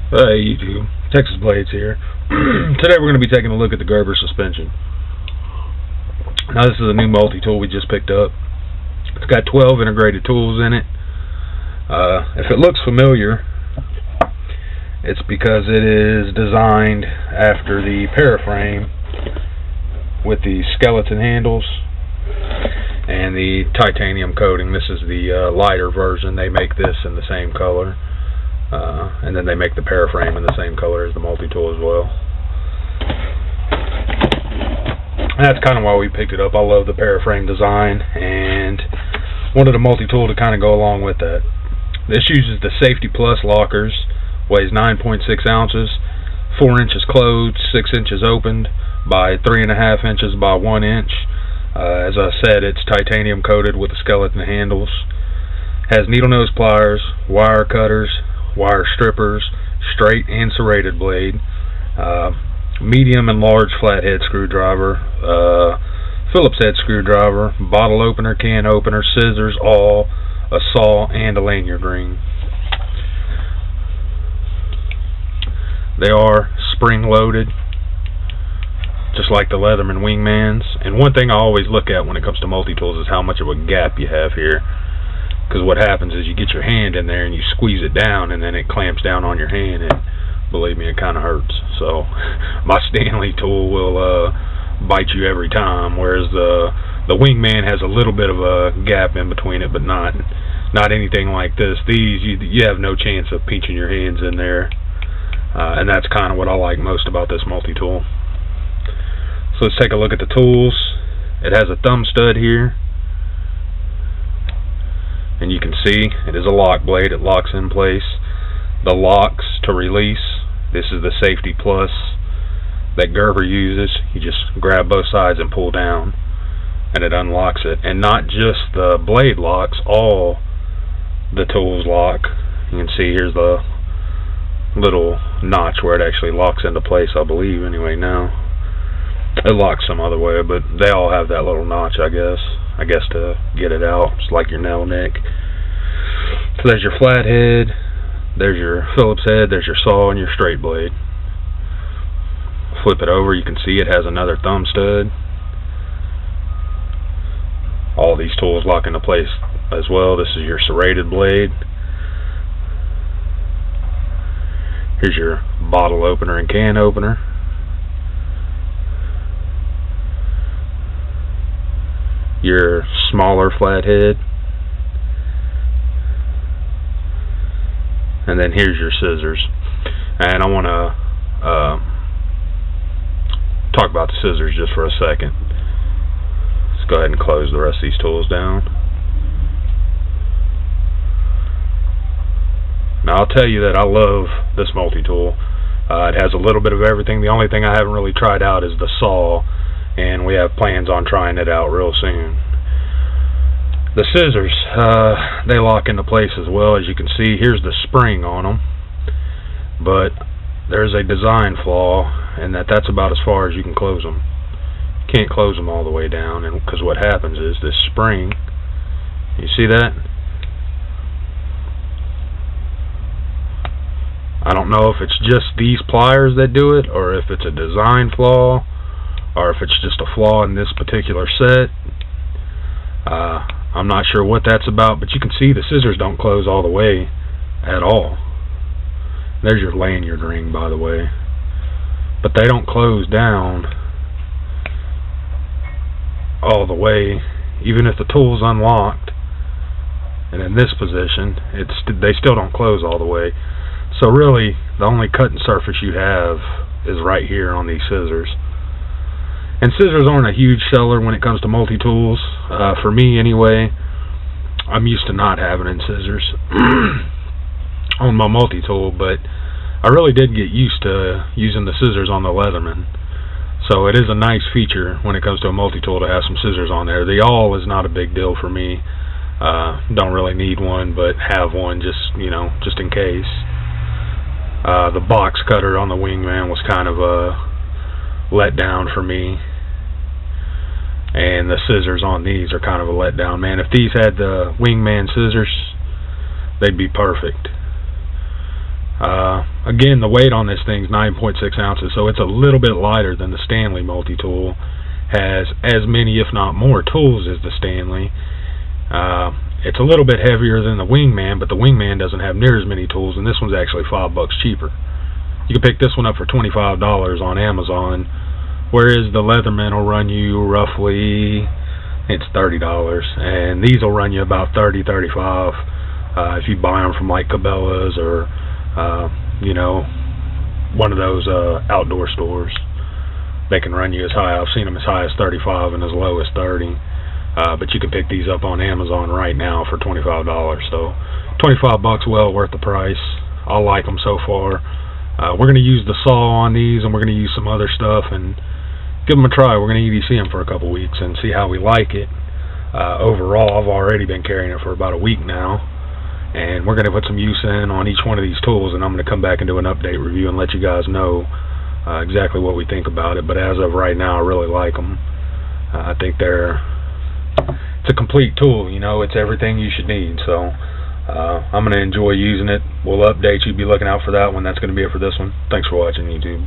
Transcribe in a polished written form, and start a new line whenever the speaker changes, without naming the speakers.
Hey YouTube, Texas Blades here. Today we're going to be taking a look at the Gerber suspension. Now this is a new multi-tool we just picked up. It's got 12 integrated tools in it. If it looks familiar, it's because it is designed after the paraframe with the skeleton handles and the titanium coating. This is the lighter version. They make this in the same color. And then they make the paraframe in the same color as the multi-tool as well. And that's kind of why we picked it up. I love the paraframe design and wanted a multi-tool to kind of go along with that. This uses the Safety Plus lockers, weighs 9.6 ounces, 4 inches closed, 6 inches opened, by 3.5 inches by 1 inch. As I said, it's titanium coated with the skeleton handles. Has needle nose pliers, wire cutters, wire strippers, straight and serrated blade, medium and large flathead screwdriver, Phillips head screwdriver, bottle opener, can opener, scissors, awl, a saw, and a lanyard ring. They are spring loaded, just like the Leatherman Wingmans. And one thing I always look at when it comes to multi-tools is how much of a gap you have here. Because what happens is you get your hand in there and you squeeze it down, and then it clamps down on your hand, and believe me, it kind of hurts. So my Stanley tool will bite you every time, whereas the Wingman has a little bit of a gap in between it, but not anything like this. These you have no chance of pinching your hands in there, and that's kind of what I like most about this multi-tool. So let's take a look at the tools. It has a thumb stud here. And you can see it is a lock blade. It locks in place. The locks to release, this is the Safety Plus that Gerber uses. You just grab both sides and pull down, and it unlocks it. And not just the blade locks, all the tools lock. You can see here's the little notch where it actually locks into place, I believe, anyway now. It locks some other way, but they all have that little notch, I guess to get it out. It's like your nail nick. So there's your flathead, there's your Phillips head, there's your saw, and your straight blade. Flip it over, you can see it has another thumb stud. All these tools lock into place as well. This is your serrated blade. Here's your bottle opener and can opener. Your smaller flathead, and then here's your scissors. And I want to talk about the scissors just for a second. Let's go ahead and close the rest of these tools down. Now I'll tell you that I love this multi-tool. It has a little bit of everything. The only thing I haven't really tried out is the saw, and we have plans on trying it out real soon. The scissors, they lock into place as well. As you can see, here's the spring on them, but there's a design flaw in that that's about as far as you can close them. You can't close them all the way down, and because what happens is this spring, you see that? I don't know if it's just these pliers that do it, or if it's a design flaw, or if it's just a flaw in this particular set. I'm not sure what that's about, but you can see the scissors don't close all the way at all. There's your lanyard ring, by the way. But they don't close down all the way, even if the tool's unlocked. And in this position, they still don't close all the way. So really, the only cutting surface you have is right here on these scissors. And scissors aren't a huge seller when it comes to multi-tools. For me, anyway, I'm used to not having scissors on my multi-tool, but I really did get used to using the scissors on the Leatherman. So it is a nice feature when it comes to a multi-tool to have some scissors on there. The awl is not a big deal for me. Don't really need one, but have one just in case. The box cutter on the Wingman was kind of a letdown for me, and the scissors on these are kind of a letdown. Man, if these had the Wingman scissors, they'd be perfect. Again, the weight on this thing's 9.6 ounces, so it's a little bit lighter than the Stanley multi-tool. Has as many, if not more, tools as the Stanley. It's a little bit heavier than the Wingman, but the Wingman doesn't have near as many tools, and this one's actually $5 cheaper. You can pick this one up for $25 on Amazon, whereas the Leatherman will run you roughly, it's $30, and these will run you about $30, $35 if you buy them from like Cabela's or you know, one of those outdoor stores. They can run you as high, I've seen them as high as 35 and as low as 30. But you can pick these up on Amazon right now for $25. So $25, well worth the price. I like them so far. We're going to use the saw on these, and we're going to use some other stuff and give them a try. We're going to EDC them for a couple weeks and see how we like it. Overall, I've already been carrying it for about a week now, and we're going to put some use in on each one of these tools, and I'm going to come back and do an update review and let you guys know exactly what we think about it. But as of right now, I really like them. I think it's a complete tool, you know, it's everything you should need. So I'm going to enjoy using it. We'll update you, be looking out for that one. That's going to be it for this one. Thanks for watching, YouTube.